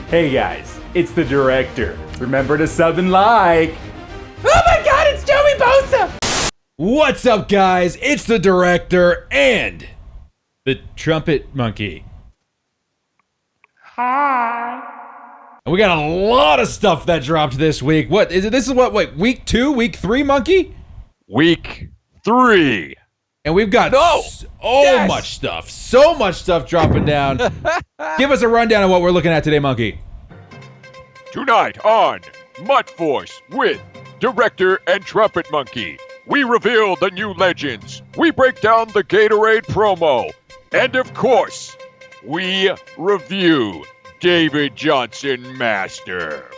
Hey guys, it's the director. Remember to sub and like. Oh my god, it's Joey Bosa! What's up, guys? It's the director and the Trumpetmonkey. Hi. And we got a lot of stuff that dropped this week. What is it? This is what, wait, week 2, week 3, Monkey? Week 3. And we've got so much stuff dropping down. Give us a rundown of what we're looking at today, Monkey. Tonight on MUT Force with Director and Trumpetmonkey, we reveal the new legends, we break down the Gatorade promo, and of course, we review David Johnson Master.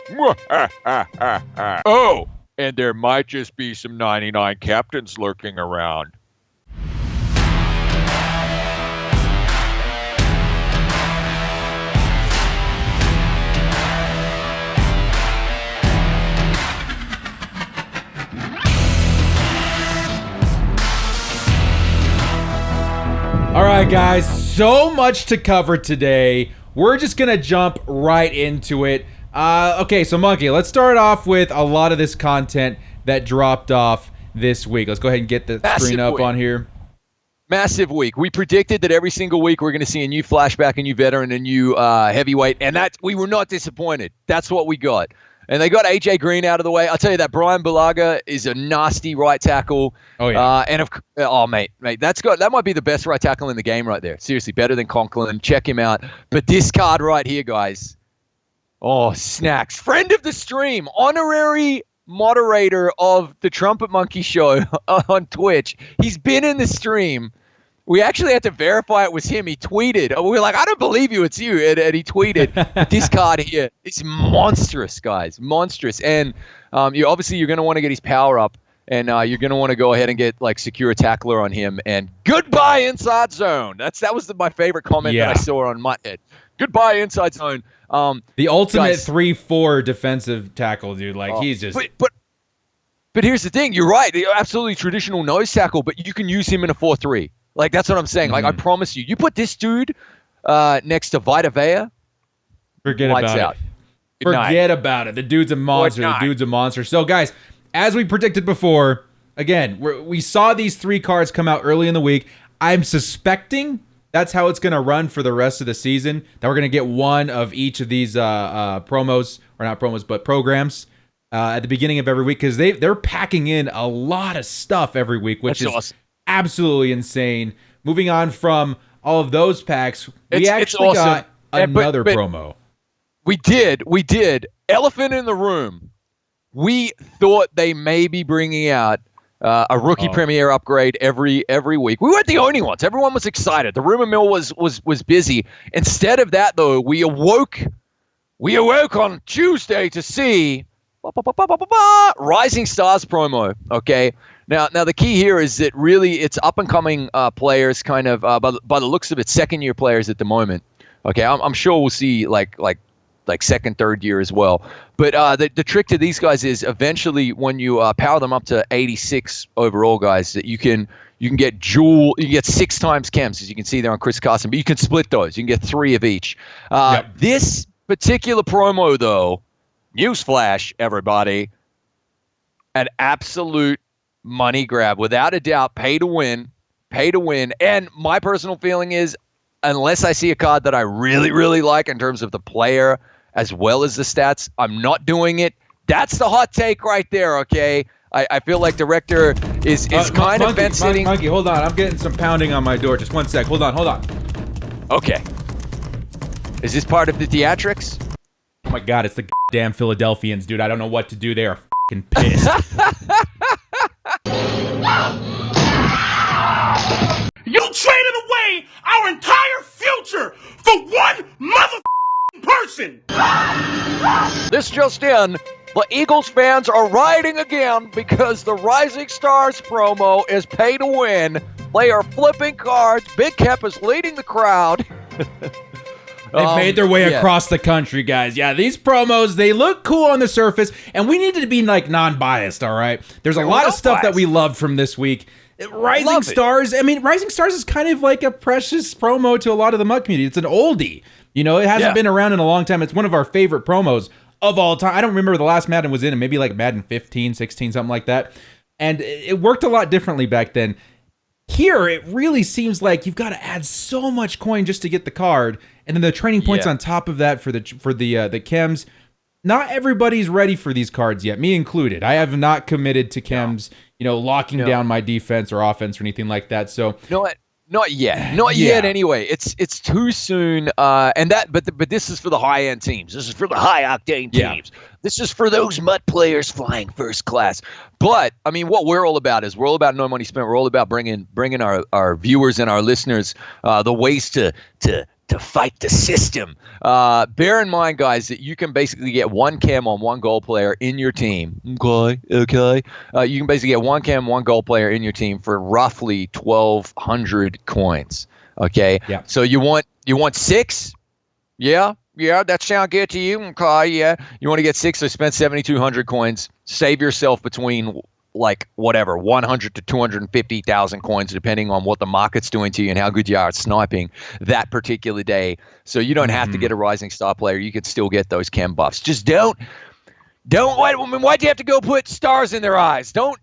Oh, and there might just be some 99 captains lurking around. All right, guys, so much to cover today. We're just gonna jump right into it. Okay, so Monkey, let's start off with a lot of this content that dropped off this week. Let's go ahead and get the screen up on here. Massive week. We predicted that every single week we're going to see a new flashback, a new veteran, a new heavyweight, and we were not disappointed. That's what we got. And they got AJ Green out of the way. I'll tell you that Brian Bulaga is a nasty right tackle. Oh yeah. Mate, that might be the best right tackle in the game right there. Seriously, better than Conklin. Check him out. But this card right here, guys. Oh, snacks. Friend of the stream, honorary moderator of the Trumpetmonkey show on Twitch. He's been in the stream. We actually had to verify it was him. He tweeted. We were like, I don't believe you. It's you. And he tweeted. But this card here is monstrous, guys. Monstrous. And you're going to want to get his power up. And you're going to want to go ahead and get secure a tackler on him. And goodbye inside zone. That was my favorite comment that I saw on MUT. Goodbye inside zone. The ultimate 3-4 defensive tackle, dude. He's just. But here's the thing. You're right. Absolutely traditional nose tackle. But you can use him in a 4-3. That's what I'm saying. I promise you. You put this dude next to Vita Vea. Forget about it. Forget about it. The dude's a monster. So, guys, as we predicted before, again, we saw these 3 cards come out early in the week. I'm suspecting that's how it's going to run for the rest of the season, that we're going to get one of each of these programs at the beginning of every week, because they're packing in a lot of stuff every week, which is awesome. Absolutely insane. Moving on from all of those packs, we actually got another promo. We did. Elephant in the room. We thought they may be bringing out a rookie premiere upgrade every week. We weren't the only ones. Everyone was excited. The rumor mill was busy. Instead of that, though, we awoke on Tuesday to see Rising Stars promo. Okay. Now the key here is that really it's up and coming players, kind of by the looks of it, second year players at the moment. Okay, I'm sure we'll see like second, third year as well. But the trick to these guys is eventually when you power them up to 86 overall, guys, that you can get you can get 6 times chems, as you can see there on Chris Carson, but you can split those. You can get 3 of each. This particular promo, though, newsflash, everybody, an absolute money grab, without a doubt. Pay to win. And my personal feeling is, unless I see a card that I really, really like in terms of the player as well as the stats, I'm not doing it. That's the hot take right there, okay? I feel like Director is kind of been sitting. Monkey, hold on. I'm getting some pounding on my door. Just one sec. Hold on. Okay. Is this part of the theatrics? Oh my God, it's the damn Philadelphians, dude. I don't know what to do. They are fucking pissed. You traded away our entire future for one person. This just in, the Eagles fans are rioting again because the Rising Stars promo is pay to win. They are flipping cards. Big Kep is leading the crowd. They've made their way across the country, guys. Yeah, these promos, they look cool on the surface, and we needed to be non-biased, all right? There's a lot of stuff that we loved from this week. Rising Stars. I mean, Rising Stars is kind of like a precious promo to a lot of the MUT community. It's an oldie. You know, it hasn't been around in a long time. It's one of our favorite promos of all time. I don't remember the last Madden was in, maybe like Madden 15, 16, something like that. And it worked a lot differently back then. Here, it really seems like you've got to add so much coin just to get the card, and then the training points on top of that for the chems. Not everybody's ready for these cards yet, me included. I have not committed to chems, locking down my defense or offense or anything like that. So not yet. Not yet. Anyway, it's too soon. But this is for the high end teams. This is for the high octane teams. This is for those MUT players flying first class. But I mean, what we're all about is we're all about no money spent. We're all about bringing our viewers and our listeners the ways to fight the system. Bear in mind, guys, that you can basically get one chem on one goal player in your team. Okay. You can basically get one chem, one goal player in your team for roughly 1,200 coins. Okay. Yeah. So you want 6? Yeah. That sound good to you? Okay. Yeah. You want to get 6? So spend 7,200 coins. Save yourself between 100 to 250,000 coins, depending on what the market's doing to you and how good you are at sniping that particular day. So you don't have to get a Rising Star player. You can still get those chem buffs. Just why'd you have to go put stars in their eyes? Don't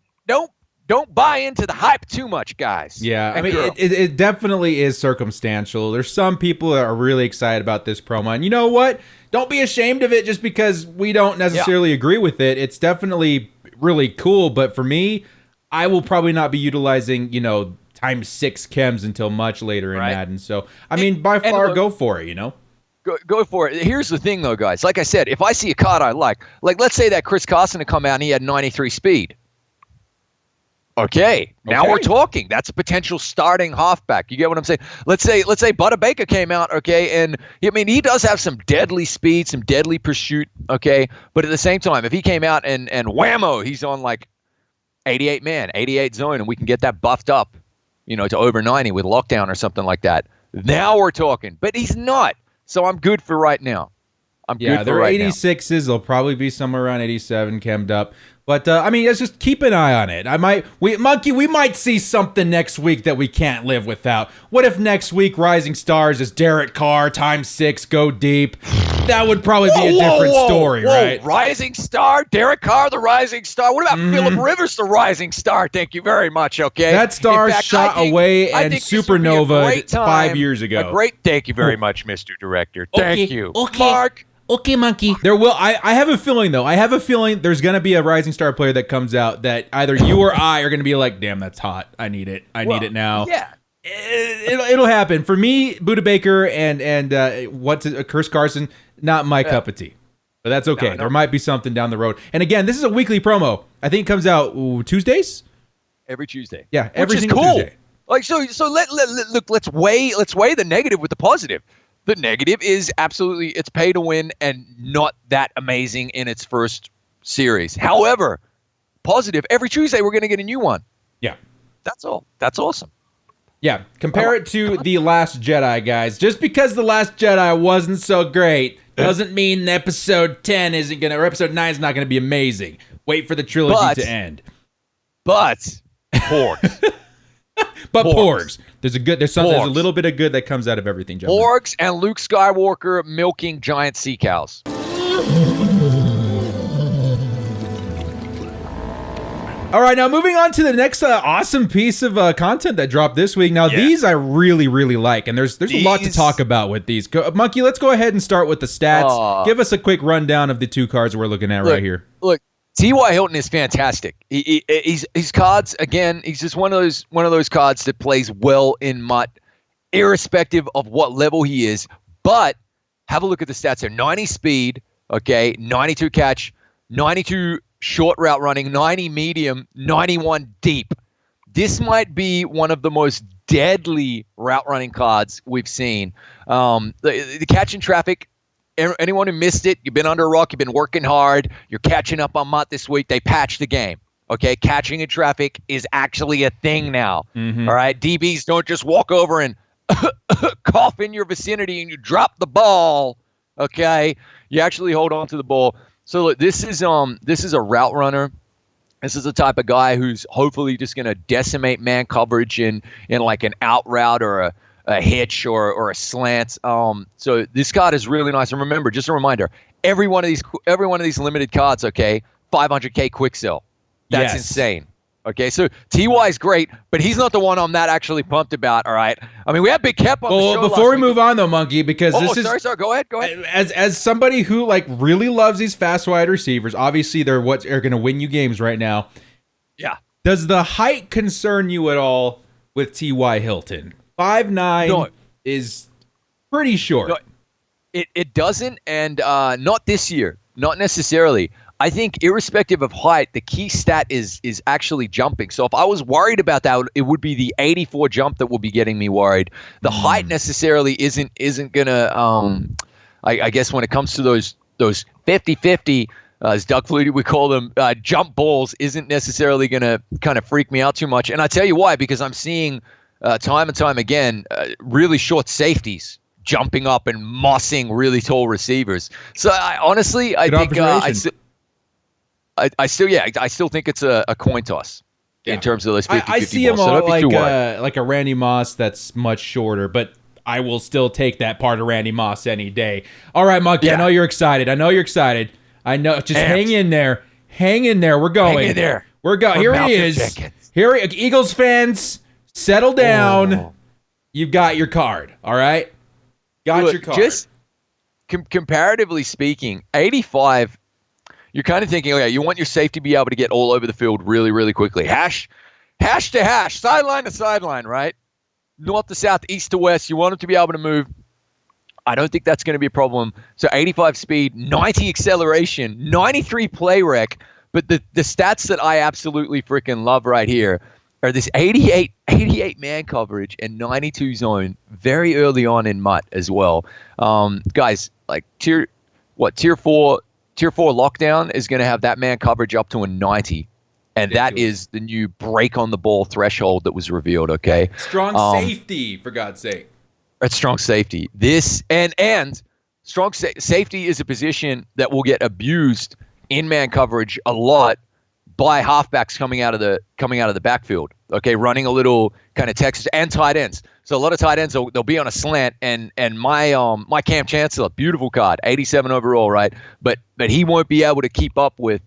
buy into the hype too much, guys. Yeah, I mean, it definitely is circumstantial. There's some people that are really excited about this promo. And you know what? Don't be ashamed of it just because we don't necessarily agree with it. It's definitely really cool. But for me, I will probably not be utilizing, times 6 chems until much later in Madden. So, I mean, by far, go for it, Go for it. Here's the thing, though, guys. Like I said, if I see a card I like let's say that Chris Carson had come out and he had 93 speed. Okay, now we're talking. That's a potential starting halfback. You get what I'm saying? Let's say Butter Baker came out, okay, and he does have some deadly speed, some deadly pursuit, okay, but at the same time, if he came out and whammo, he's on 88 man, 88 zone, and we can get that buffed up, to over 90 with lockdown or something like that. Now we're talking, but he's not. So I'm good for right now. They're 86s. They'll probably be somewhere around 87 chemmed up. But, let's just keep an eye on it. Monkey, we might see something next week that we can't live without. What if next week Rising Stars is Derek Carr, times 6, go deep? That would probably be a different story, right? Rising Star? Derek Carr, the Rising Star? What about Phillip Rivers, the Rising Star? Thank you very much, okay? That star shot away and supernova 5 years ago. Thank you very much, Mr. Director. Thank you. Okay. Mark. Okay, Monkey. I have a feeling, though. I have a feeling there's going to be a Rising Star player that comes out that either you or I are going to be like, damn, that's hot. I need it. I need it now. Yeah. It'll happen. For me, Buddha Baker and Chris Carson, not my cup of tea. But that's okay. No. There might be something down the road. And again, this is a weekly promo. I think it comes out Tuesdays? Every Tuesday. Yeah, every single Tuesday. Let's weigh the negative with the positive. The negative is absolutely it's pay to win and not that amazing in its first series. However, positive, every Tuesday we're going to get a new one. Yeah. That's all. That's awesome. Yeah. Compare it to The Last Jedi, guys. Just because The Last Jedi wasn't so great doesn't mean episode 10 isn't going to, or episode 9 is not going to be amazing. Wait for the trilogy to end. But, porgs. But porgs. There's a little bit of good that comes out of everything, gentlemen. Porgs and Luke Skywalker milking giant sea cows. All right, now moving on to the next awesome piece of content that dropped this week. Now, these I really, really like, and there's a lot to talk about with these. Monkey, let's go ahead and start with the stats. Give us a quick rundown of the 2 cards we're looking at right here. Look. T.Y. Hilton is fantastic. His cards, again, he's just one of those cards that plays well in MUT, irrespective of what level he is. But have a look at the stats here. 90 speed, okay, 92 catch, 92 short route running, 90 medium, 91 deep. This might be one of the most deadly route running cards we've seen. The catch in traffic, anyone who missed it, you've been under a rock, you've been working hard, you're catching up on MUT this week, they patched the game. Okay, catching in traffic is actually a thing now. All right, DBs don't just walk over and cough in your vicinity and you drop the ball. Okay, you actually hold on to the ball. So look, this is a route runner This is the type of guy who's hopefully just going to decimate man coverage in like an out route or a hitch or a slant. So this card is really nice. And remember, just a reminder, every one of these limited cards, okay, 500K quick sell. That's insane. Okay, so TY is great, but he's not the one I'm that actually pumped about. All right, I mean we had Big Kep on the show. Before we move on though, Monkey, because sorry, go ahead. As somebody who like really loves these fast wide receivers, obviously they're what are going to win you games right now. Yeah. Does the height concern you at all with T.Y. Hilton? 5'9" is pretty short. No, it doesn't, and not this year, not necessarily. I think irrespective of height, the key stat is actually jumping. So if I was worried about that, it would be the 84 jump that will be getting me worried. The height necessarily isn't gonna. I guess when it comes to those 50-50, as Doug Flutie would call them, jump balls, isn't necessarily gonna kind of freak me out too much. And I tell you why, because I'm seeing time and time again really short safeties jumping up and mossing really tall receivers. So I think I still think it's a coin toss in terms of those 50-50 I see him all like a Randy Moss that's much shorter, but I will still take that part of Randy Moss any day. All right, Monkey, I know you're excited. I know. Just hang in there. We're going. Hang in there. We're going. Here he is. Jenkins. Eagles fans, settle down. Oh. You've got your card. All right? Your card. Just comparatively speaking, 85... You're kind of thinking, okay, you want your safety to be able to get all over the field really, really quickly. Hash to hash, sideline to sideline, right? North to south, east to west. You want him to be able to move. I don't think that's going to be a problem. So 85 speed, 90 acceleration, 93 play rec. But the stats that I absolutely freaking love right here are this 88 man coverage and 92 zone very early on in MUT as well. Guys, like tier 4 lockdown is going to have that man coverage up to a 90. And that is the new break on the ball threshold that was revealed, okay? Strong safety, for God's sake. It's strong safety. This and strong safety is a position that will get abused in man coverage a lot by halfbacks coming out of the backfield, okay? Running a little kind of text and tight ends. So a lot of tight ends, they'll be on a slant, and my Cam Chancellor, beautiful card, 87 overall, right? But he won't be able to keep up with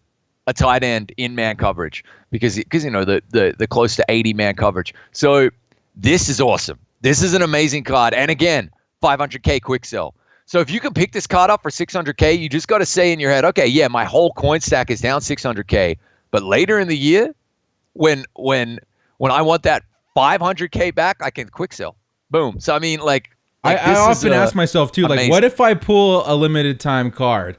a tight end in man coverage because you know the close to 80 man coverage. So this is awesome. This is an amazing card, and again, 500K quick sell. So if you can pick this card up for 600K, you just got to say in your head, okay, yeah, my whole coin stack is down 600K, but later in the year, when I want that 500K back, I can quick sell. Boom. So I mean, like I often ask myself too, amazing. Like, what if I pull a limited time card?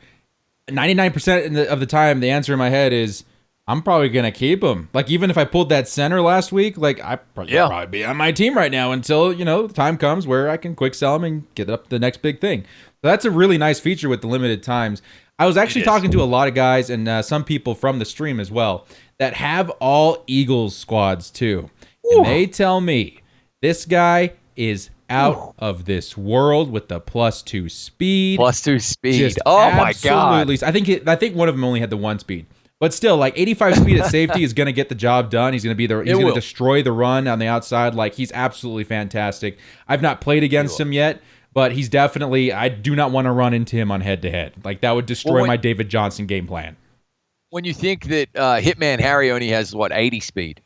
99% of the time, the answer in my head is I'm probably gonna keep him. Like, even if I pulled that center last week, like I probably be on my team right now until the time comes where I can quick sell him and get up the next big thing. So that's a really nice feature with the limited times. I was actually talking to a lot of guys and some people from the stream as well that have all Eagles squads too, and they tell me this guy is out of this world with the +2 speed. +2 speed. Oh my God. I think one of them only had the 1 speed. But still, like 85 speed at safety is going to get the job done. He's going to destroy the run on the outside. Like, he's absolutely fantastic. I've not played against him yet, but he's definitely, I do not want to run into him on head-to-head. Like, that would destroy my David Johnson game plan. When you think that Hitman Harry only has, 80 speed?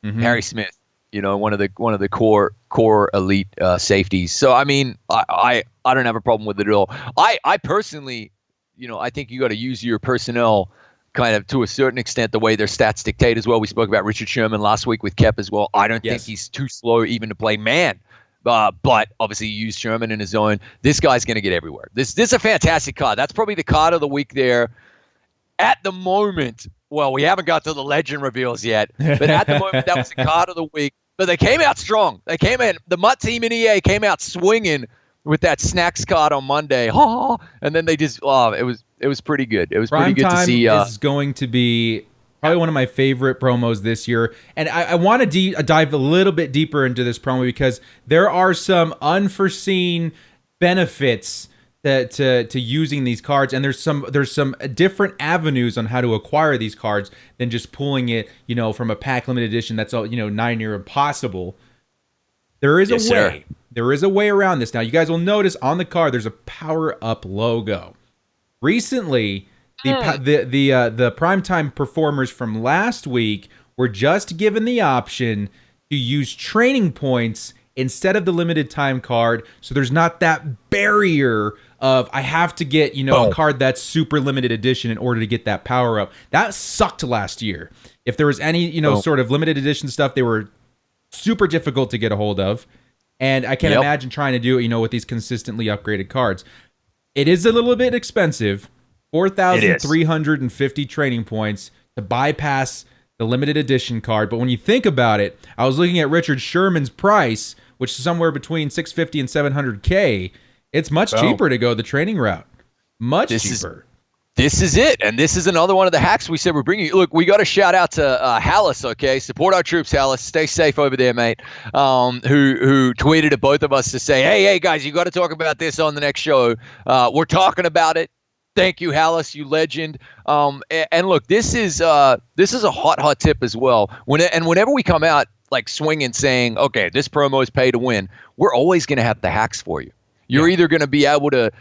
Mm-hmm. Harry Smith, one of the core elite safeties. So, I mean, I don't have a problem with it at all. I personally, I think you got to use your personnel kind of to a certain extent the way their stats dictate as well. We spoke about Richard Sherman last week with Kep as well. I don't think he's too slow even to play man. But obviously you use Sherman in his zone. This guy's going to get everywhere. This is a fantastic card. That's probably the card of the week there. At the moment, well, we haven't got to the legend reveals yet, but at the moment, that was the card of the week. But they came out strong. The MUT team in EA came out swinging with that snacks card on Monday. And then they just, it was pretty good. It was pretty good to see. Prime is going to be probably one of my favorite promos this year. And I want to dive a little bit deeper into this promo because there are some unforeseen benefits to using these cards, and there's some different avenues on how to acquire these cards than just pulling it, from a pack limited edition that's all 9-year impossible. There is a way. Sir. There is a way around this. Now, you guys will notice on the card there's a Power Up logo. Recently, the primetime performers from last week were just given the option to use training points instead of the limited time card, so there's not that barrier of I have to get a card that's super limited edition in order to get that power up. That sucked last year. If there was any sort of limited edition stuff, they were super difficult to get a hold of, and I can't imagine trying to do it with these consistently upgraded cards. It is a little bit expensive, 4,350 training points to bypass the limited edition card. But when you think about it, I was looking at Richard Sherman's price, which is somewhere between $650 and $700K. It's much cheaper to go the training route. Much cheaper. This is it, and this is another one of the hacks we said we're bringing you. Look, we got to shout out to Hallis, okay? Support our troops, Hallis. Stay safe over there, mate. Who tweeted at both of us to say, hey, guys, you got to talk about this on the next show. We're talking about it. Thank you, Hallis, you legend. And look, this is a hot tip as well. Whenever we come out like swinging, saying, okay, this promo is pay to win, we're always going to have the hacks for you. You're either going to be able to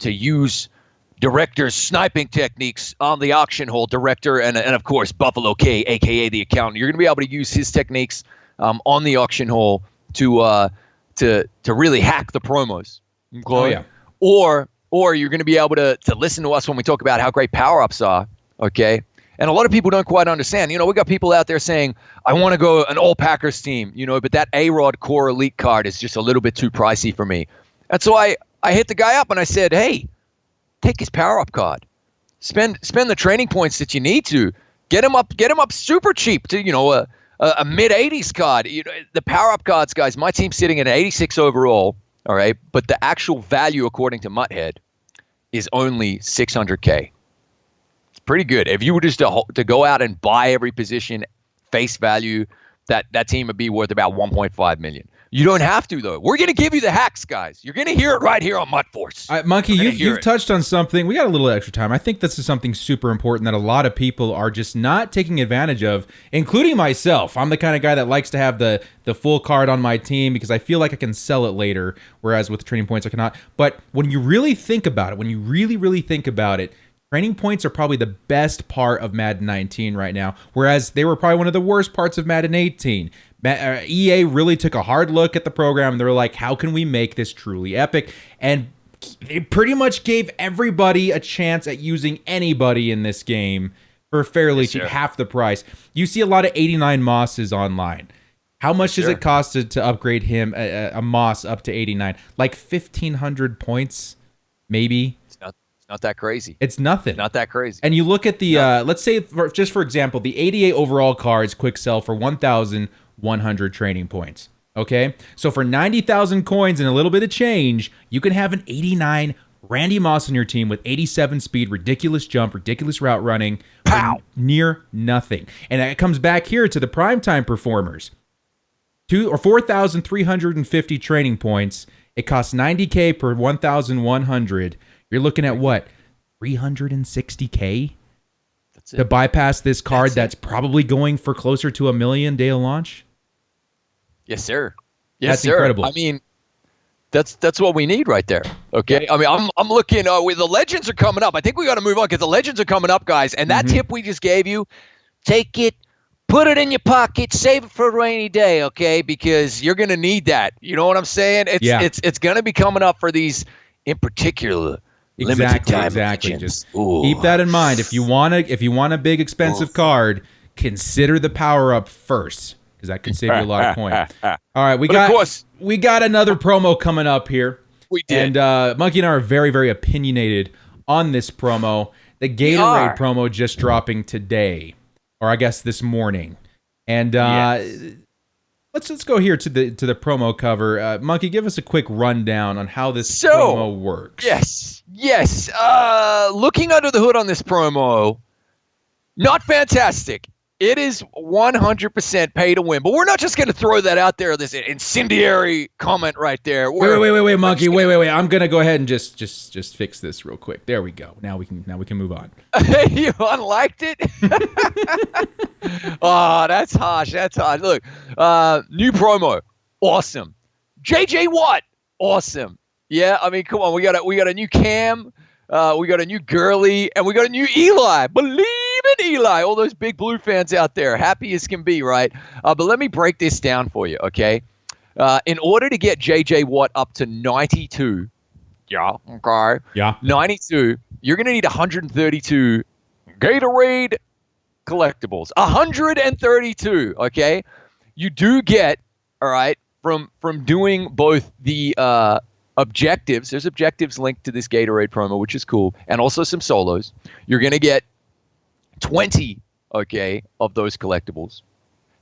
use Director's sniping techniques on the auction hall, Director, and of course Buffalo K, aka the accountant. You're going to be able to use his techniques on the auction hall to really hack the promos. Okay? Oh yeah. Or you're going to be able to listen to us when we talk about how great power-ups are, okay? And a lot of people don't quite understand. We got people out there saying, I want to go an all-Packers team, but that A-Rod Core Elite card is just a little bit too pricey for me. And so I hit the guy up and I said, hey, take his power-up card. Spend the training points that you need to. Get him up super cheap to, a mid-80s card. The power-up cards, guys, my team's sitting at an 86 overall. All right, but the actual value, according to MUT, is only $600K. It's pretty good. If you were just to go out and buy every position, face value, that team would be worth about $1.5 million. You don't have to, though. We're going to give you the hacks, guys. You're going to hear it right here on MUT Force. Monkey, you've touched on something. We got a little extra time. I think this is something super important that a lot of people are just not taking advantage of, including myself. I'm the kind of guy that likes to have the full card on my team because I feel like I can sell it later, whereas with training points I cannot. But when you really think about it, training points are probably the best part of Madden 19 right now, whereas they were probably one of the worst parts of Madden 18. EA really took a hard look at the program, and they were like, how can we make this truly epic? And they pretty much gave everybody a chance at using anybody in this game for fairly cheap, half the price. You see a lot of 89 Mosses online. How much does it cost to upgrade him, a Moss, up to 89? Like 1,500 points, maybe? Not that crazy. It's nothing. Not that crazy. And you look at the, let's say, just for example, the 88 overall cards quick sell for 1,100 training points. Okay? So for 90,000 coins and a little bit of change, you can have an 89 Randy Moss on your team with 87 speed, ridiculous jump, ridiculous route running, near nothing. And it comes back here to the primetime performers. 4,350 training points. It costs $90K per 1,100. You're looking at what? $360K to bypass this card that's probably going for closer to $1 million day of launch? Yes, sir. That's incredible. I mean, that's what we need right there. Okay. I mean, I'm looking. The legends are coming up. I think we got to move on because the legends are coming up, guys. And that tip we just gave you, take it, put it in your pocket, save it for a rainy day. Okay, because you're gonna need that. You know what I'm saying? It's gonna be coming up for these in particular. Exactly. Just keep that in mind. If you want a big expensive card, consider the power up first, because that can save you a lot of coin. All right, we got another promo coming up here. We did. And Monkey and I are very, very opinionated on this promo. The Gatorade promo just dropping today, or I guess this morning. And let's go here to the promo cover. Monkey, give us a quick rundown on how this promo works. Yes. Looking under the hood on this promo, not fantastic. It is 100% pay to win. But we're not just going to throw that out there, this incendiary comment right there. Wait, Monkey. Wait. I'm going to go ahead and just fix this real quick. There we go. Now we can move on. You unliked it? Oh, that's harsh. Look, new promo. Awesome. JJ Watt. Awesome. Yeah, I mean, come on. We got a new Cam. We got a new Gurley, and we got a new Eli. Believe in Eli. All those big blue fans out there, happy as can be, right? But let me break this down for you, okay? In order to get J.J. Watt up to 92, 92, you're going to need 132 Gatorade collectibles. 132, okay? You do get, all right, from doing both the objectives. There's objectives linked to this Gatorade promo, which is cool, and also some solos. You're going to get 20, okay, of those collectibles.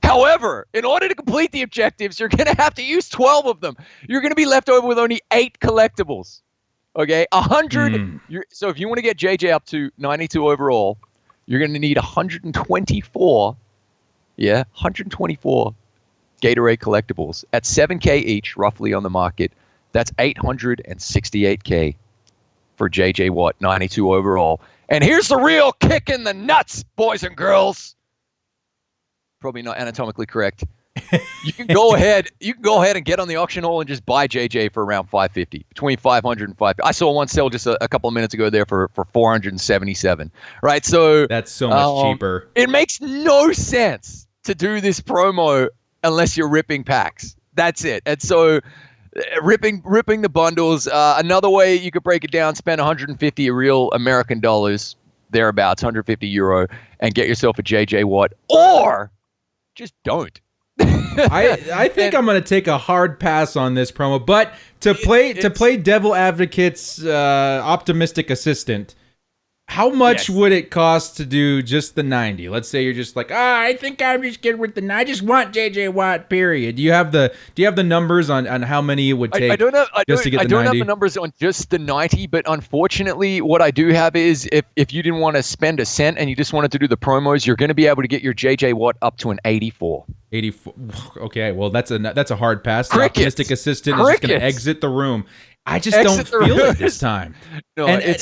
However, in order to complete the objectives, you're going to have to use 12 of them. You're going to be left over with only 8 collectibles. Okay, 100. So if you want to get JJ up to 92 overall, you're going to need 124. Yeah, 124 Gatorade collectibles at $7K each, roughly on the market. That's $868K for JJ Watt, 92 overall. And here's the real kick in the nuts, boys and girls. Probably not anatomically correct. You can go ahead and get on the auction hall and just buy JJ for around $550, between $500 and $550. I saw one sell just a couple of minutes ago there for $477. Right, so that's so much cheaper. It makes no sense to do this promo unless you're ripping packs. That's it. And so ripping the bundles. Another way you could break it down: spend 150 real American dollars, thereabouts, 150 euro, and get yourself a JJ Watt, or just don't. I think I'm going to take a hard pass on this promo, but to play devil advocate's optimistic assistant, how much would it cost to do just the 90? Let's say you're just like, I think I'm just good with the. I just want JJ Watt. Period. Do you have the numbers on how many it would take? I don't have the numbers on just the 90, but unfortunately, what I do have is if you didn't want to spend a cent and you just wanted to do the promos, you're going to be able to get your JJ Watt up to an 84. 84. Okay, well that's a hard pass. The optimistic assistant is just going to exit the room. I just don't feel it this time. No, and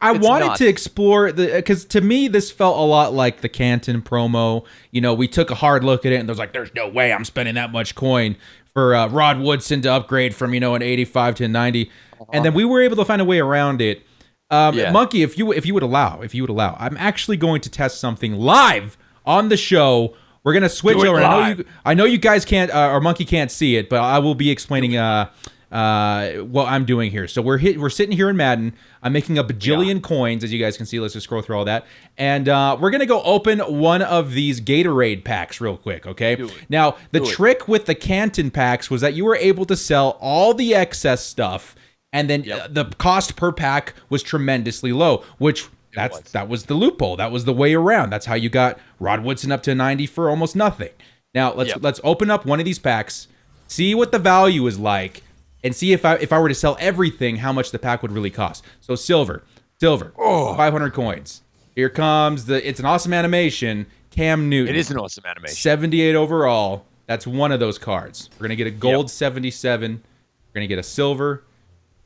I wanted to explore because to me this felt a lot like the Canton promo. You know, we took a hard look at it and there's like, there's no way I'm spending that much coin for Rod Woodson to upgrade from an 85 to a 90, and then we were able to find a way around it. Monkey, if you would allow, I'm actually going to test something live on the show. We're gonna switch over. I know you guys can't or Monkey can't see it, but I will be explaining what I'm doing here. So we're sitting here in Madden. I'm making a bajillion coins, as you guys can see. Let's just scroll through all that, and we're gonna go open one of these Gatorade packs real quick. Okay. Now the trick with the Canton packs was that you were able to sell all the excess stuff, and then the cost per pack was tremendously low, which. That was the loophole. That was the way around. That's how you got Rod Woodson up to 90 for almost nothing. Now let's open up one of these packs, see what the value is like, and see if I were to sell everything, how much the pack would really cost. So silver, 500 coins. Here comes it's an awesome animation. Cam Newton. It is an awesome animation. 78 overall. That's one of those cards. We're gonna get a gold 77. We're gonna get a silver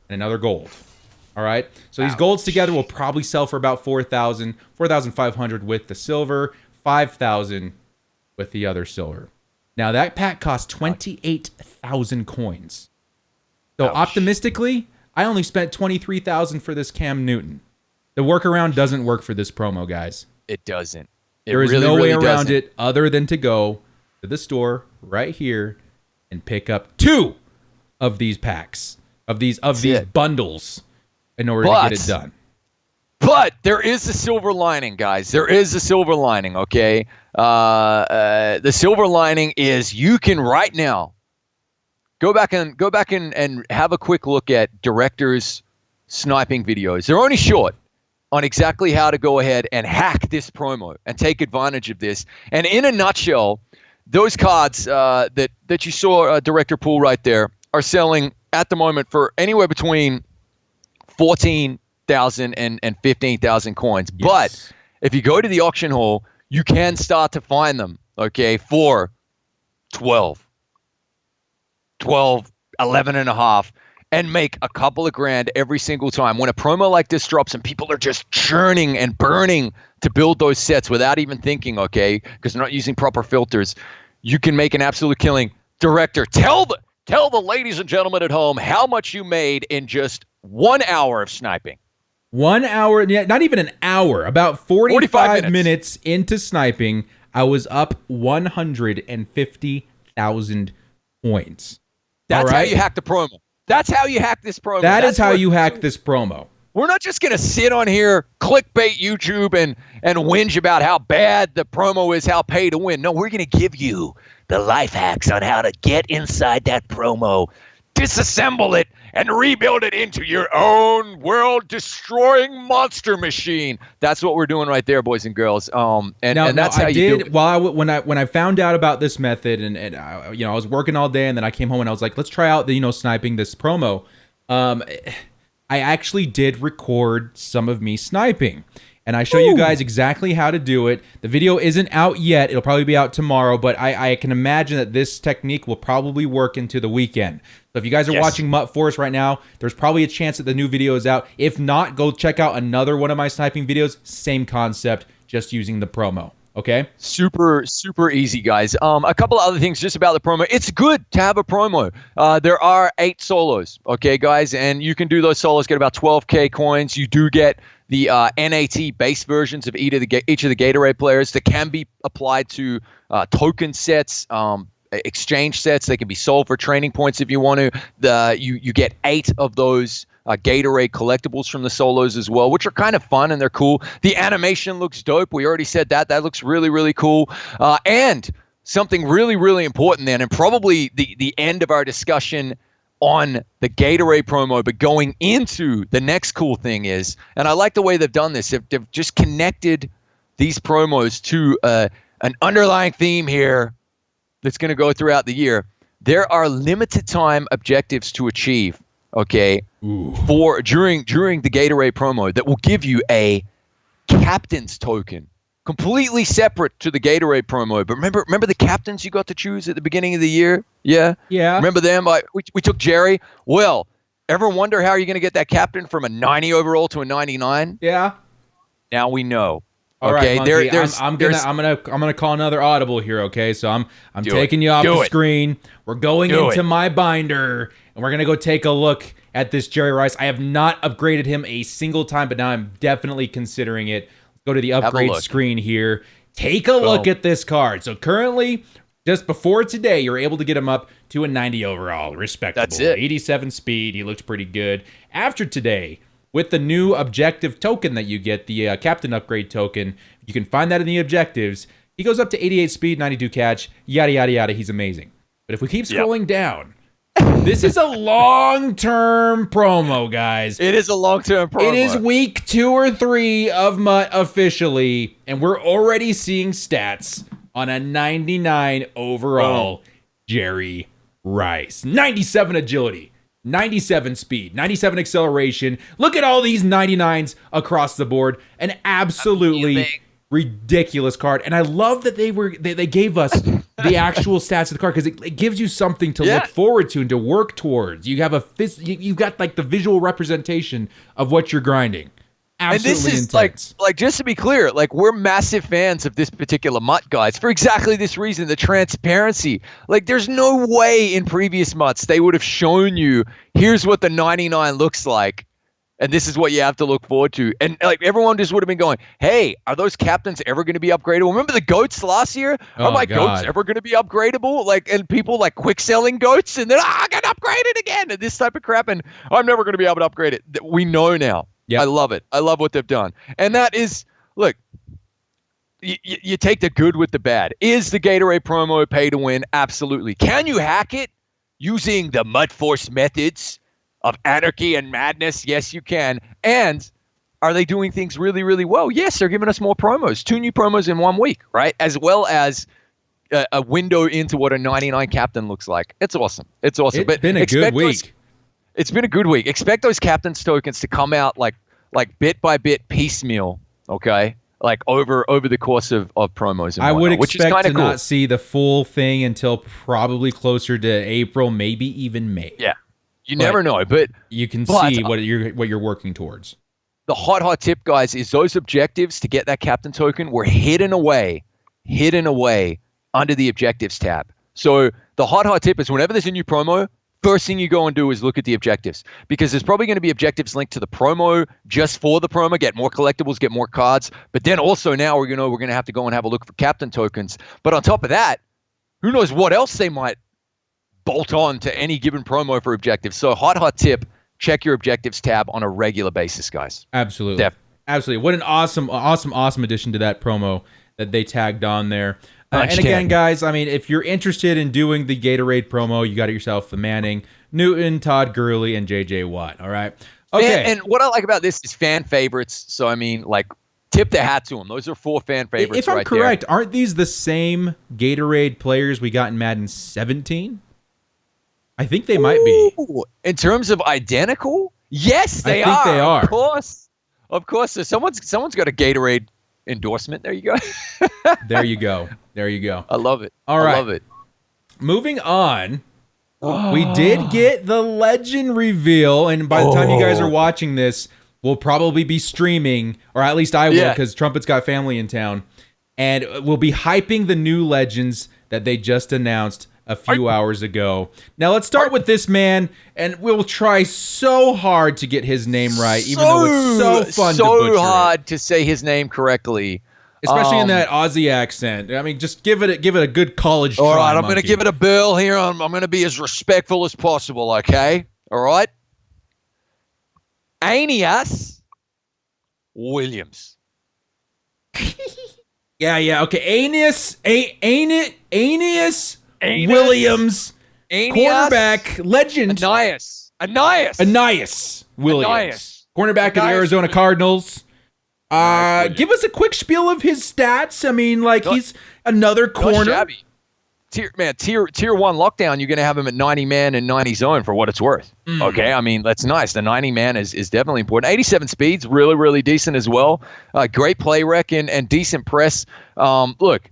and another gold. All right, so these golds together will probably sell for about 4,000, 4,500 with the silver, 5,000 with the other silver. Now that pack costs 28,000 coins. So optimistically, I only spent 23,000 for this Cam Newton. The workaround doesn't work for this promo, guys. It doesn't. There is no way around it other than to go to the store right here and pick up 2 of these packs of these bundles. In order to get it done. But there is a silver lining, guys. There is a silver lining, okay? The silver lining is you can right now go back and have a quick look at directors' sniping videos. They're only short on exactly how to go ahead and hack this promo and take advantage of this. And in a nutshell, those cards that you saw Director Pool right there are selling at the moment for anywhere between 14,000 and 15,000 coins. Yes. But if you go to the auction hall, you can start to find them, okay, for 12, 11 and a half, and make a couple of grand every single time. When a promo like this drops and people are just churning and burning to build those sets without even thinking, okay, because they're not using proper filters, you can make an absolute killing. Director, tell the ladies and gentlemen at home how much you made in just 1 hour of sniping. 1 hour, yeah, not even an hour, about 45 minutes into sniping, I was up 150,000 points. That's how you hack the promo. That's how you hack this promo. That's how you hack this promo. We're not just going to sit on here, clickbait YouTube, and whinge about how bad the promo is, how pay to win. No, we're going to give you the life hacks on how to get inside that promo, disassemble it, and rebuild it into your own world-destroying monster machine. That's what we're doing right there, boys and girls. And that's how you do it. When I found out about this method, and I was working all day, and then I came home and I was like, let's try out the sniping this promo. I actually did record some of me sniping, and I show you guys exactly how to do it. The video isn't out yet. It'll probably be out tomorrow, but I can imagine that this technique will probably work into the weekend. So if you guys are watching MUT Force right now, there's probably a chance that the new video is out. If not, go check out another one of my sniping videos. Same concept, just using the promo. Okay? Super, super easy, guys. A couple of other things just about the promo. It's good to have a promo. There are 8 solos, okay, guys? And you can do those solos, get about 12K coins. You do get the NAT base versions of each of the Gatorade players that can be applied to token sets, exchange sets. They can be sold for training points if you want to. You get 8 of those Gatorade collectibles from the solos as well, which are kind of fun and they're cool. The animation looks dope. We already said that. That looks really, really cool. And something really, really important then, and probably the end of our discussion on the Gatorade promo, but going into the next cool thing is, and I like the way they've done this, they've just connected these promos to an underlying theme here that's going to go throughout the year. There are limited time objectives to achieve, okay, for during the Gatorade promo that will give you a captain's token, completely separate to the Gatorade promo. But remember the captains you got to choose at the beginning of the year? Yeah. Remember them? We took Jerry. Well, ever wonder how you're going to get that captain from a 90 overall to a 99? Yeah. Now we know. All okay, right, Monkey, I'm gonna call another audible here. Okay, so I'm taking you off the screen. We're going into my binder, and we're gonna go take a look at this Jerry Rice. I have not upgraded him a single time, but now I'm definitely considering it. Let's go to the upgrade screen here. Take a look at this card. So currently, just before today, you're able to get him up to a 90 overall, respectable. That's it. 87 speed. He looked pretty good. After today, with the new objective token that you get, the captain upgrade token, you can find that in the objectives. He goes up to 88 speed, 92 catch, yada, yada, yada. He's amazing. But if we keep scrolling down, this is a long-term promo, guys. It is a long-term promo. It is week 2 or 3 of MUT officially, and we're already seeing stats on a 99 overall Jerry Rice. 97 agility. 97 speed, 97 acceleration. Look at all these 99s across the board. An absolutely ridiculous card. And I love that they gave us the actual stats of the card because it gives you something to look forward to and to work towards. You have you've got like the visual representation of what you're grinding. Absolutely and this is intense. like just to be clear, like we're massive fans of this particular MUT, guys, for exactly this reason, the transparency. Like there's no way in previous MUTs they would have shown you, here's what the 99 looks like, and this is what you have to look forward to. And like everyone just would have been going, hey, are those captains ever going to be upgradable? Remember the goats last year? Are my goats ever going to be upgradable? Like, and people like quick selling goats and then I got upgraded again and this type of crap, and I'm never going to be able to upgrade it. We know now. Yep. I love it. I love what they've done. And that is, look, you take the good with the bad. Is the Gatorade promo pay to win? Absolutely. Can you hack it using the MUT Force methods of anarchy and madness? Yes, you can. And are they doing things really, really well? Yes, they're giving us more promos. 2 new promos in 1 week, right? As well as a window into what a 99 captain looks like. It's awesome. It's awesome. It's been a good week. It's been a good week. Expect those captain's tokens to come out like bit by bit piecemeal, okay? like over the course of promos. And I would which is expect to cool. not see the full thing until probably closer to April, maybe even May. Yeah, you never know, but you can see what you're working towards. The hot tip, guys, is those objectives to get that captain token were hidden away under the objectives tab. So the hot tip is whenever there's a new promo, first thing you go and do is look at the objectives, because there's probably going to be objectives linked to the promo just for the promo, get more collectibles, get more cards. But then also now we're going to have to go and have a look for captain tokens. But on top of that, who knows what else they might bolt on to any given promo for objectives. So hot tip, check your objectives tab on a regular basis, guys. Absolutely. Absolutely. What an awesome addition to that promo that they tagged on there. And again, guys, I mean, if you're interested in doing the Gatorade promo, you got yourself the Manning, Newton, Todd Gurley, and JJ Watt. All right. Okay. And what I like about this is fan favorites. So, I mean, like, tip the hat to them. Those are 4 fan favorites. If I'm correct, aren't these the same Gatorade players we got in Madden 17? I think they might be. In terms of identical? Yes, they are. I think they are. Of course. So someone's got a Gatorade endorsement. There you go. There you go. I love it. All right. I love it. Moving on. We did get the legend reveal, and by the time you guys are watching this, we'll probably be streaming, or at least I will, because Trumpet's got family in town, and we'll be hyping the new legends that they just announced a few hours ago. Now let's start with this man, and we'll try so hard to get his name right, even though it's so fun to butcher. So hard to say his name correctly. Especially in that Aussie accent. I mean, just give it a good college try. All right, I'm going to give it a bill here. I'm going to be as respectful as possible, okay? All right? Aeneas Williams. Yeah, okay. Aeneas Williams, quarterback, legend. Aeneas Williams, cornerback of the Arizona Cardinals. Give us a quick spiel of his stats. I mean, like, he's another corner. Tier 1 lockdown, you're going to have him at 90 man and 90 zone for what it's worth. Okay, I mean, that's nice. The 90 man is definitely important. 87 speeds, really, really decent as well. Great play rec and decent press. Look,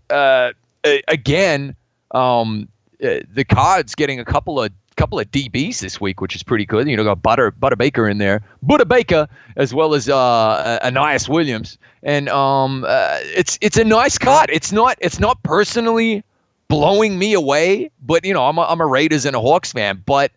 again, the Cards getting a couple of DBs this week, which is pretty good. You know, got Butter Baker in there, Butter Baker, as well as Aeneas Williams, and it's a nice card. It's not personally blowing me away, but you know, I'm a Raiders and a Hawks fan. But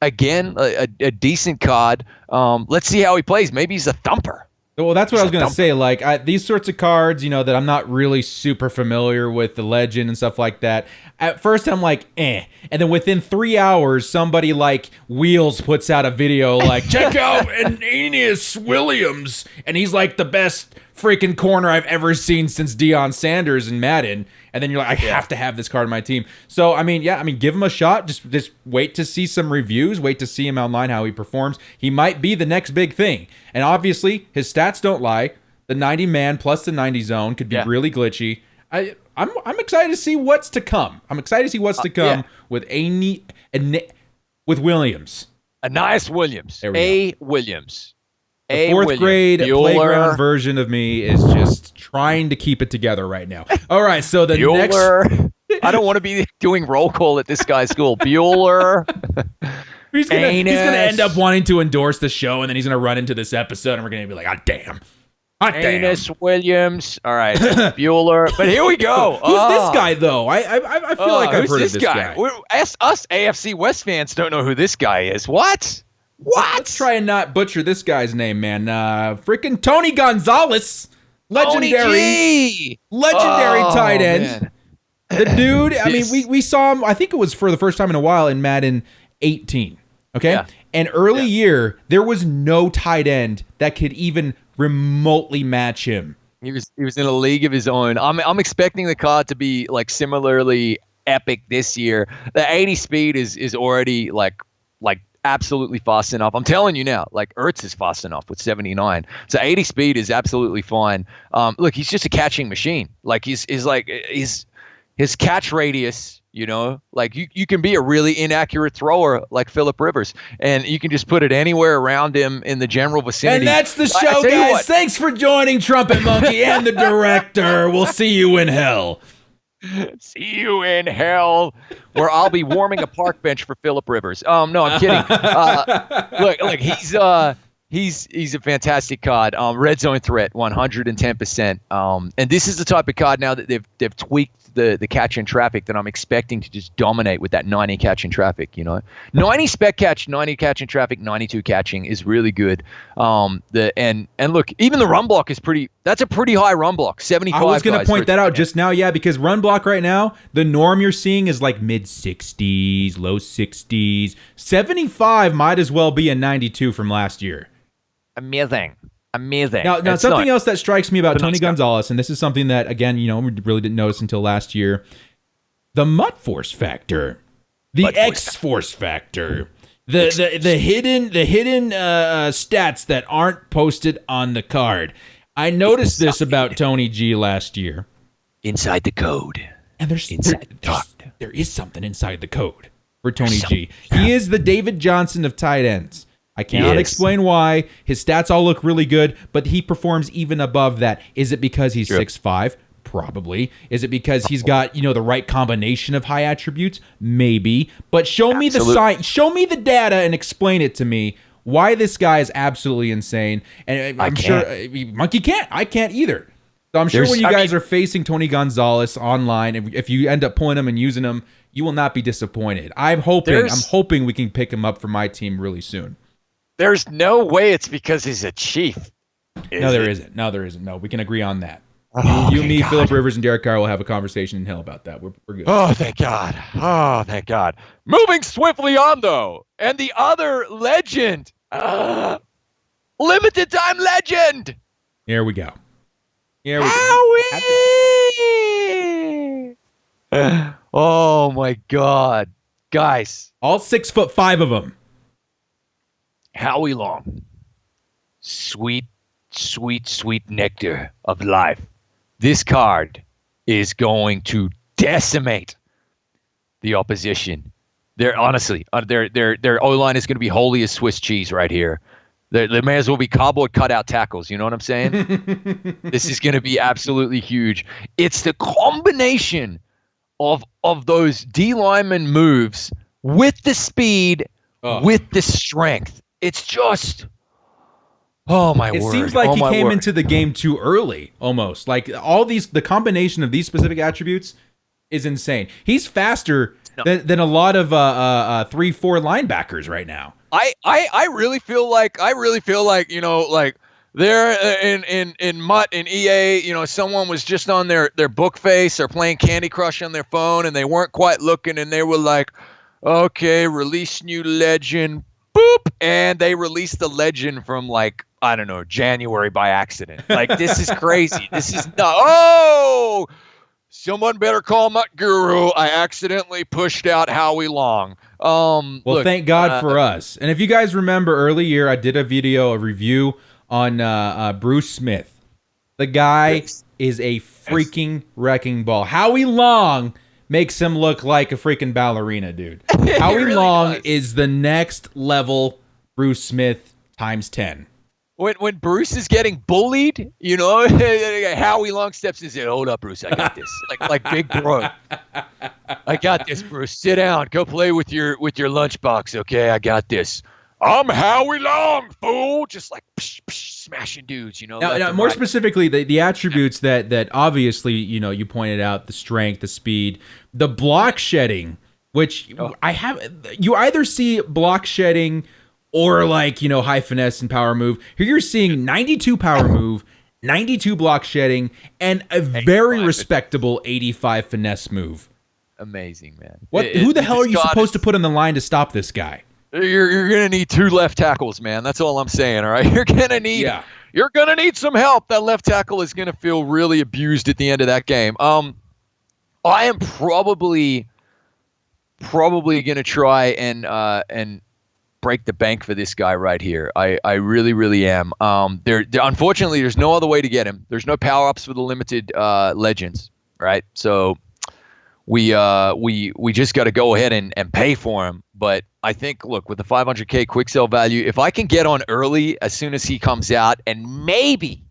again, a decent card. Let's see how he plays. Maybe he's a thumper. Well, that's what I was going to say. Like, these sorts of cards, you know, that I'm not really super familiar with the legend and stuff like that. At first, I'm like, eh. And then within 3 hours, somebody like Wheels puts out a video like, check out Aeneas Williams. And he's like the best freaking corner I've ever seen since Deion Sanders in Madden. And then you're like, I have to have this card in my team. So, I mean, give him a shot. Just wait to see some reviews. Wait to see him online, how he performs. He might be the next big thing. And obviously, his stats don't lie. The 90 man plus the 90 zone could be really glitchy. I'm excited to see what's to come. With with Williams. Aeneas Williams. Williams. The fourth grade playground version of me is just trying to keep it together right now. All right, so the next... I don't want to be doing roll call at this guy's school. Bueller. He's gonna end up wanting to endorse the show, and then he's going to run into this episode, and we're going to be like, oh, damn. Aeneas Williams. All right, Bueller. But here we go. Who's this guy, though? I feel like I've heard of this guy. Us AFC West fans don't know who this guy is. What? Let's try and not butcher this guy's name, man. Freaking Tony Gonzalez. Legendary tight end. Man. The dude, I mean, we saw him, I think it was for the first time in a while in Madden 18. Okay? Yeah. And early year, there was no tight end that could even remotely match him. He was in a league of his own. I'm expecting the card to be like similarly epic this year. The 80 speed is already like absolutely fast enough. I'm telling you now, like Ertz is fast enough with 79. So 80 speed is absolutely fine. Look, he's just a catching machine. Like his catch radius You know, like you can be a really inaccurate thrower like Phillip Rivers, and you can just put it anywhere around him in the general vicinity. And that's the show, guys. Thanks for joining Trumpet Monkey and the director. We'll see you in hell. See you in hell, where I'll be warming a park bench for Phillip Rivers. No, I'm kidding. Look, he's a fantastic card. Red zone threat, 110%. And this is the type of card now that they've tweaked the catch in traffic that I'm expecting to just dominate with that 90 catch in traffic. You know, 90 spec catch, 90 catch in traffic, 92 catching is really good. And look, even the run block is pretty. That's a pretty high run block, 75. I was going to point that out just now, yeah, because run block right now, the norm you're seeing is like mid 60s, low 60s. 75 might as well be a 92 from last year. Amazing. Now something else that strikes me about Tony Gonzalez, and this is something that, again, you know, we really didn't notice until last year, the MUT force factor, the X force factor, the hidden stats that aren't posted on the card. I noticed this about Tony G last year. Inside the code. And there is something inside the code for Tony G. He is the David Johnson of tight ends. I cannot explain why. His stats all look really good, but he performs even above that. Is it because he's 6'5"? Probably. Is it because he's got, you know, the right combination of high attributes? Maybe. But show me the science, show me the data and explain it to me why this guy is absolutely insane. And I'm sure Monkey can't. I can't either. So I'm sure when you guys are facing Tony Gonzalez online, if you end up pulling him and using him, you will not be disappointed. I'm hoping we can pick him up for my team really soon. There's no way it's because he's a chief. No, there isn't. No, we can agree on that. You, me, Phillip Rivers, and Derek Carr will have a conversation in hell about that. We're good. Oh, thank God. Moving swiftly on, though. And the other legend. Limited time legend. Here we go. Oh, my God. Guys. All 6'5" of them. Howie Long, sweet, sweet, sweet nectar of life. This card is going to decimate the opposition. They're honestly, their O-line is going to be holy as Swiss cheese right here. They may as well be cardboard cutout tackles. You know what I'm saying? This is going to be absolutely huge. It's the combination of those D lineman moves with the speed, with the strength. It's just, oh my word. It seems like he came into the game too early, almost. Like the combination of these specific attributes is insane. He's faster than a lot of 3-4 linebackers right now. I really feel like you know, like they're in MUT and EA, you know, someone was just on their book face or playing Candy Crush on their phone and they weren't quite looking and they were like, okay, release new legend. Boop, and they released the legend from like, I don't know, January by accident. Like, this is crazy. This is someone better call MUT Guru. I accidentally pushed out Howie Long. Well, thank God for us. And if you guys remember earlier, I did a review on Bruce Smith. The guy is a freaking wrecking ball. Howie Long makes him look like a freaking ballerina, dude. Howie really Long is the next level Bruce Smith times 10. When Bruce is getting bullied, you know, Howie Long steps in and says, hold up, Bruce, I got this. like big bro. I got this, Bruce. Sit down. Go play with your lunchbox, okay? I got this. I'm Howie Long, fool. Just like smashing dudes, you know. Now more specifically, the attributes that obviously, you know, you pointed out, the strength, the speed, the block shedding, which you either see block shedding or like, you know, high finesse and power move. Here you're seeing 92 power move, 92 block shedding, and a very respectable 85 finesse move. Amazing, man. Who the hell are you supposed to put on the line to stop this guy? You're gonna need 2 left tackles, man. That's all I'm saying. All right, you're gonna need some help. That left tackle is gonna feel really abused at the end of that game. I am probably gonna try and break the bank for this guy right here. I really, really am. Unfortunately, there's no other way to get him. There's no power ups for the limited legends, right? So we just got to go ahead and pay for him. But I think, look, with the 500K quick sell value, if I can get on early as soon as he comes out and maybe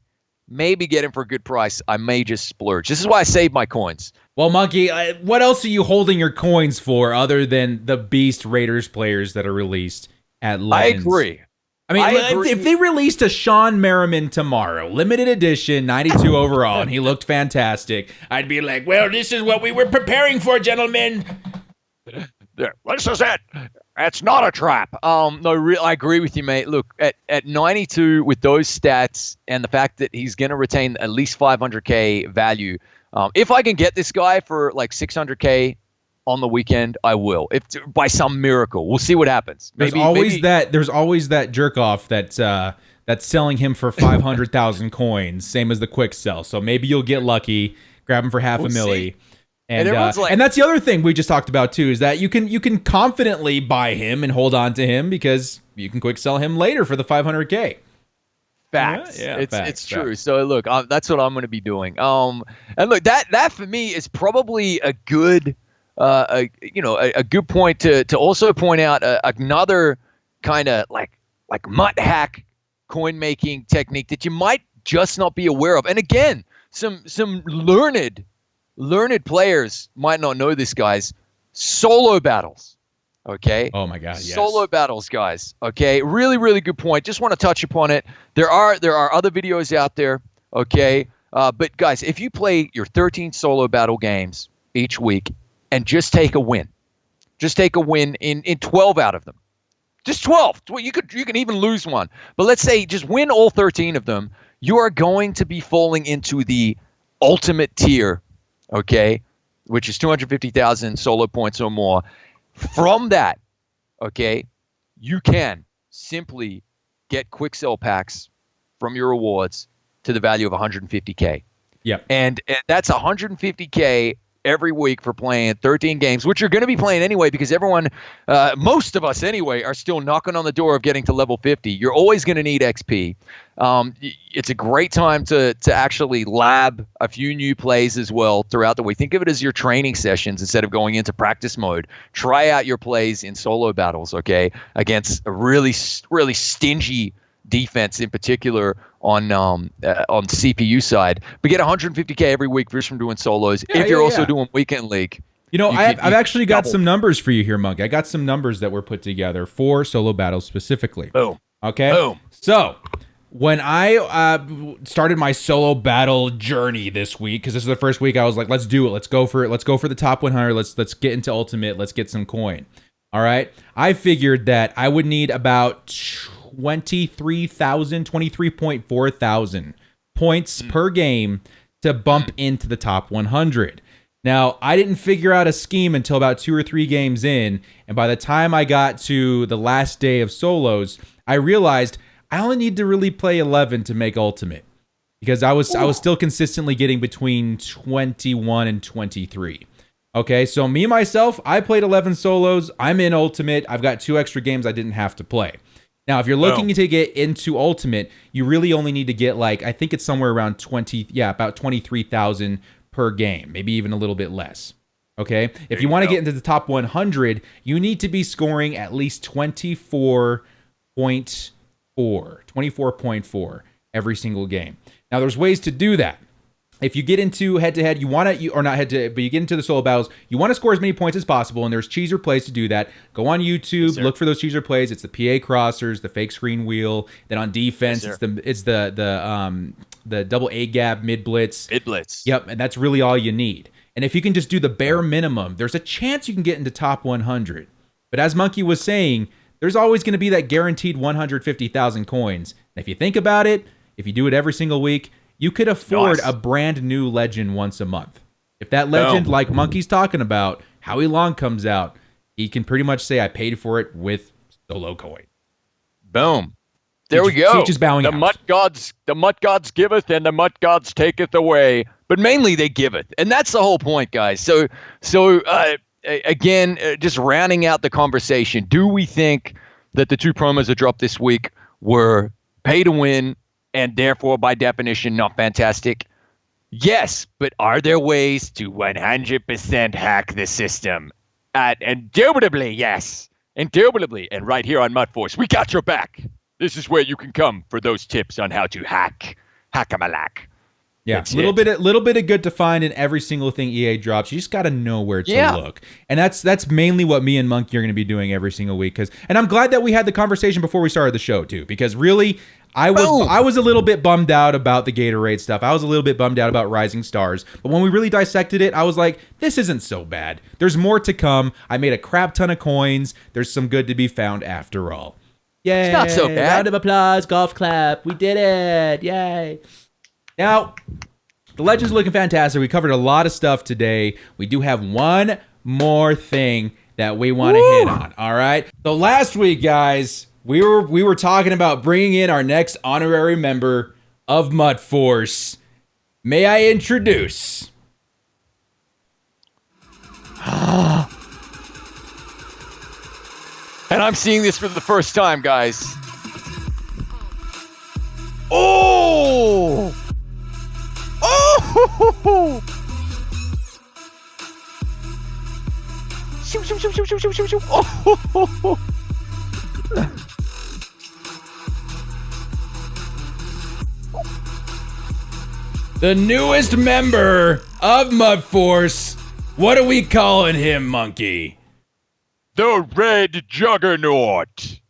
get him for a good price, I may just splurge. This is why I save my coins. Well, Monkey, what else are you holding your coins for other than the Beast Raiders players that are released at Legends? I agree. I mean, if they released a Sean Merriman tomorrow, limited edition, 92 overall, and he looked fantastic, I'd be like, well, this is what we were preparing for, gentlemen. There, this is it. It's not a trap. No, I agree with you, mate. Look, at 92 with those stats and the fact that he's going to retain at least 500K value, if I can get this guy for like 600K on the weekend, I will. If by some miracle, we'll see what happens. There's always that jerk off that's selling him for 500,000 coins, same as the quick sell. So maybe you'll get lucky, grab him for half a milli. And that's the other thing we just talked about too, is that you can confidently buy him and hold on to him because you can quick sell him later for the 500K. Facts. Yeah, it's true. So look, that's what I'm going to be doing. And look, that for me is probably a good. A good point to also point out another kind of like MUT hack coin making technique that you might just not be aware of. And again, some learned players might not know this, guys. Solo battles. Okay. Oh my God. Yes. Solo battles, guys. Okay. Really, really good point. Just want to touch upon it. There are other videos out there. Okay. But guys, if you play your 13 solo battle games each week, and just take a win. Just take a win in 12 out of them. Just 12. You can even lose one. But let's say just win all 13 of them. You are going to be falling into the ultimate tier, okay, which is 250,000 solo points or more. From that, okay, you can simply get quick sell packs from your rewards to the value of 150K. Yep. And that's 150K every week for playing 13 games, which you're going to be playing anyway because everyone, most of us anyway, are still knocking on the door of getting to level 50. You're always going to need XP. It's a great time to actually lab a few new plays as well throughout the week. Think of it as your training sessions instead of going into practice mode. Try out your plays in solo battles, okay, against a really, really stingy defense in particular on CPU side, but get 150K every week just from doing solos. If you're also doing weekend league, I've actually got some numbers for you here, Monk. I got some numbers that were put together for solo battles specifically. Boom. Okay. Boom. So when I started my solo battle journey this week, because this is the first week, I was like, let's do it. Let's go for it. Let's go for the top 100. Let's get into ultimate. Let's get some coin. All right. I figured that I would need about 23.4 thousand points per game to bump into the top 100. Now, I didn't figure out a scheme until about 2 or 3 games in, and by the time I got to the last day of solos, I realized I only need to really play 11 to make ultimate, because I was still consistently getting between 21 and 23. Okay, so me myself, I played 11 solos. I'm in ultimate. I've got 2 extra games I didn't have to play. Now, if you're looking to get into Ultimate, you really only need to get I think it's somewhere around about 23,000 per game, maybe even a little bit less. Okay? If you want to get into the top 100, you need to be scoring at least 24.4 every single game. Now, there's ways to do that. If you get into head-to-head, or not head-to-head, but you get into the solo battles, you want to score as many points as possible, and there's cheeser plays to do that. Go on YouTube, look for those cheeser plays. It's the PA crossers, the fake screen wheel. Then on defense, it's the double A gap mid blitz. Mid blitz. Yep, and that's really all you need. And if you can just do the bare minimum, there's a chance you can get into top 100. But as Monkey was saying, there's always going to be that guaranteed 150,000 coins. And if you think about it, if you do it every single week, you could afford a brand new legend once a month. If that legend, like Monkey's talking about, Howie Long comes out, he can pretty much say, I paid for it with solo coin. Boom. There we go. Just bowing the MUT gods giveth, and the MUT gods taketh away. But mainly they giveth. And that's the whole point, guys. So again, just rounding out the conversation, do we think that the 2 promos that dropped this week were pay to win, and therefore, by definition, not fantastic? Yes, but are there ways to 100% hack the system? Indubitably, yes. Indubitably. And right here on MUT Force, we got your back. This is where you can come for those tips on how to hack-a-malak. Yeah, a little bit of good to find in every single thing EA drops. You just got to know where to look, and that's mainly what me and Monkey are going to be doing every single week. And I'm glad that we had the conversation before we started the show too, because really, I was a little bit bummed out about the Gatorade stuff. I was a little bit bummed out about Rising Stars, but when we really dissected it, I was like, this isn't so bad. There's more to come. I made a crap ton of coins. There's some good to be found after all. Yay! It's not so bad. Round of applause, golf clap. We did it! Yay! Now, the Legend's looking fantastic. We covered a lot of stuff today. We do have one more thing that we want to hit on, all right? So last week, guys, we were talking about bringing in our next honorary member of MUT Force. May I introduce... And I'm seeing this for the first time, guys. Oh! Oh! Shoot, shoot, shoot, shoot, shoot, shoot, shoot, shoot. Oh! The newest member of MUT Force. What are we calling him, Monkey? The Red Juggernaut.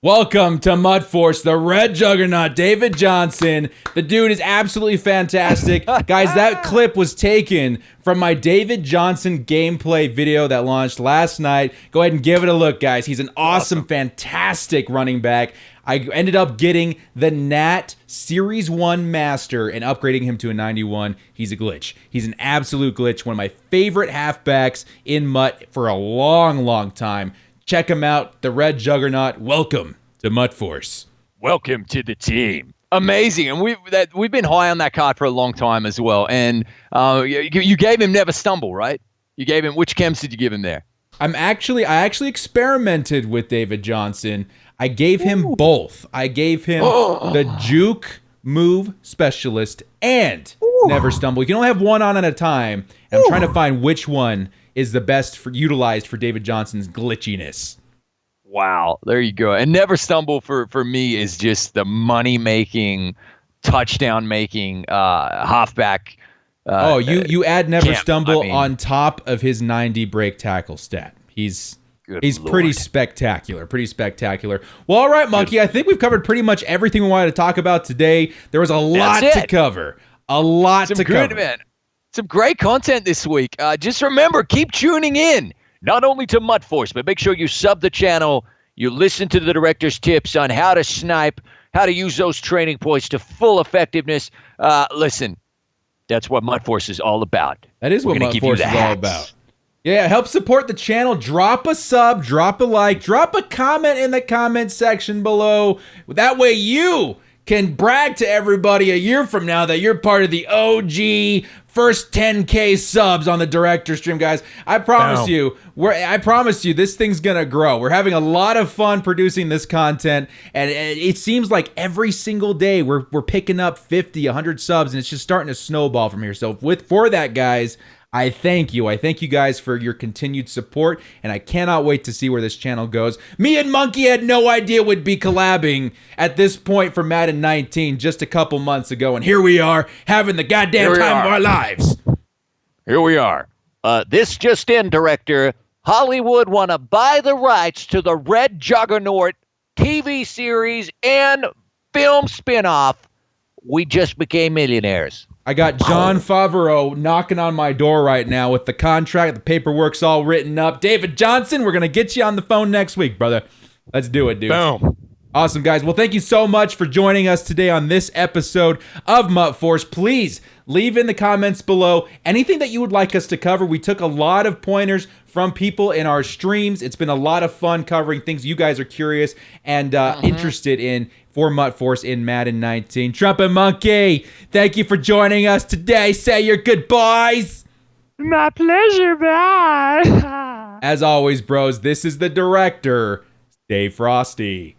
Welcome to MUT Force, the Red Juggernaut, David Johnson. The dude is absolutely fantastic. Guys, that clip was taken from my David Johnson gameplay video that launched last night. Go ahead and give it a look, guys. He's an awesome, fantastic running back. I ended up getting the Nat Series 1 Master and upgrading him to a 91. He's a glitch. He's an absolute glitch. One of my favorite halfbacks in MUT for a long, long time. Check him out, the Red Juggernaut. Welcome to MUT Force. Welcome to the team. Amazing, and we've been high on that card for a long time as well. And you gave him Never Stumble, right? You gave him, which chems did you give him there? I actually experimented with David Johnson. I gave him both. I gave him the Juke Move Specialist and Never Stumble. You can only have one on at a time. And I'm trying to find which one is the best utilized for David Johnson's glitchiness. Wow, there you go. And Never Stumble for me is just the money-making, touchdown-making halfback. You add Never Stumble on top of his 90 break tackle stat. He's pretty spectacular. Pretty spectacular. Well, all right, Monkey. I think we've covered pretty much everything we wanted to talk about today. There was a lot to cover. A lot to cover. Man. Some great content this week. Just remember, keep tuning in. Not only to MUT Force, but make sure you sub the channel. You listen to the director's tips on how to snipe, how to use those training points to full effectiveness. Listen, that's what MUT Force is all about. That is what MUT Force is all about. Yeah, help support the channel. Drop a sub, drop a like, drop a comment in the comment section below. That way you can brag to everybody a year from now that you're part of the OG first 10K subs on the director stream, guys. I promise you, this thing's gonna grow. We're having a lot of fun producing this content, and it seems like every single day we're picking up 50, 100 subs, and it's just starting to snowball from here. So for that, guys, I thank you. I thank you guys for your continued support, and I cannot wait to see where this channel goes. Me and Monkey had no idea we'd be collabing at this point for Madden 19 just a couple months ago, and here we are, having the goddamn time of our lives. Here we are. This just in, director. Hollywood want to buy the rights to the Red Juggernaut TV series and film spinoff. We just became millionaires. I got Jon Favreau knocking on my door right now with the contract. The paperwork's all written up. David Johnson, we're going to get you on the phone next week, brother. Let's do it, dude. Boom. Awesome, guys. Well, thank you so much for joining us today on this episode of MUT Force. Please leave in the comments below anything that you would like us to cover. We took a lot of pointers from people in our streams. It's been a lot of fun covering things you guys are curious and interested in for MUT Force in Madden 19. Trumpetmonkey, thank you for joining us today. Say your goodbyes. My pleasure, bye. As always, bros, this is the director. Stay frosty.